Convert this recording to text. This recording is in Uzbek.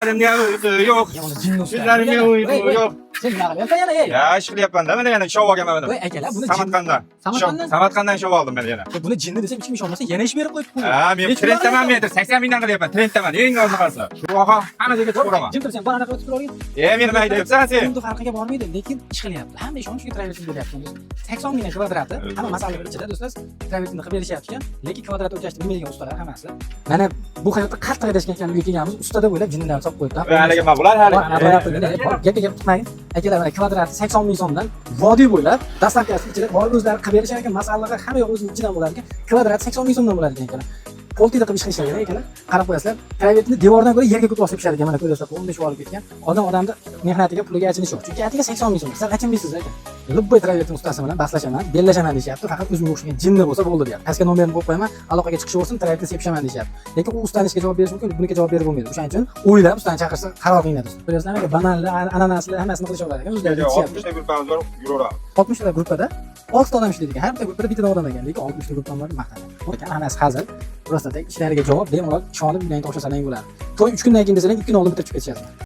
Bizlerimga uyqu yo'q. Bizlerimga uyqu yo'q. Sen nima qilyapsan yana ey? Ya ish qilyapman-da, mana yana shov olganman mana. Voy akalar, buni Samarqanddan. Samarqanddan shov oldim men yana. buni jinni desam hech kim ishonmasa, yana ish berib qo'yibdi. Ha, men trenddaman men 80 mingdan qilyapman. Trenddaman. Eng oldin qarasa. Shu oqa hamma joyga chiqib uraman. Jim tursan, bana qilib turib Meni mayda deyapsan sen. Bunda farqiga bormaydi, lekin ish qilyapti. Hamma ishonchga travertin bo'lyapti. 80 ming kvadrati, hamma masalalar ichida do'stlar, travertinni qilib berishyapti. Lekin kvadrat o'lchashni bilmaydigan ustalar hammasi. Mana bu hayotda qattiq adashgan ekanligini kelganmiz, ustada bo'ylab jinnilarni solib qo'yibdi. Haligi nima bular hali? Gapga gap qilmang. Akalar, mana kvadrati 80 ming so'mdan vodiy bo'ylab dastavkasi ichida borib o'zlari qilib berishar ekan, masalalar hamma yoq o'zining ichidan bo'lar ekan. Kvadrat 80 ming so'mdan bo'ladi ekan. Poltida qilib ish qilishgan ekan. Qarab qo'yasizlar, travertinni devordan ko'ra yerga ko'tarib bosib pishar ekan. Mana ko'ryapsizlar, qo'lda shu olib ketgan. Odamni mehnatiga, puliga achinish yo'q. Chunki atiga 80 ming so'm. Siz achinmaysiz ekan. Lubboy travertin ustasi bilan bahslashaman, bellashaman deyapti. Faqat o'zimga o'xshagan jinni bo'lsa bo'ldi deyapti. Pastga nomerini qo'yib qo'yaman, aloqaga chiqish bo'lsin, travertin sepshaman deyapti. Lekin u ustaning ishiga javob berish mumkin, bunga javob berib bo'lmaydi. O'shaning uchun o'ylab ustani chaqirsa qaror qilinadi. Ko'ryapsizlarmi? Bananlar, ananaslar hammasini qilish oladi ekan. O'zlari 60 ta guruhimiz bor, yuraveradi. 60 ta gruppada 6 ta odam ishlaydi ekan. Har bitta gruppada bitta odam ekan. Lekin 60 ta gruppadan maqtanadi. Lekin hammasi hazil. Prosta ishlariga javob bemalol ishonib, bilan topshasalang bo'ladi. To'y 3 kundan keyin desalang 2 kun oldin bitirib chiqib ketishadi.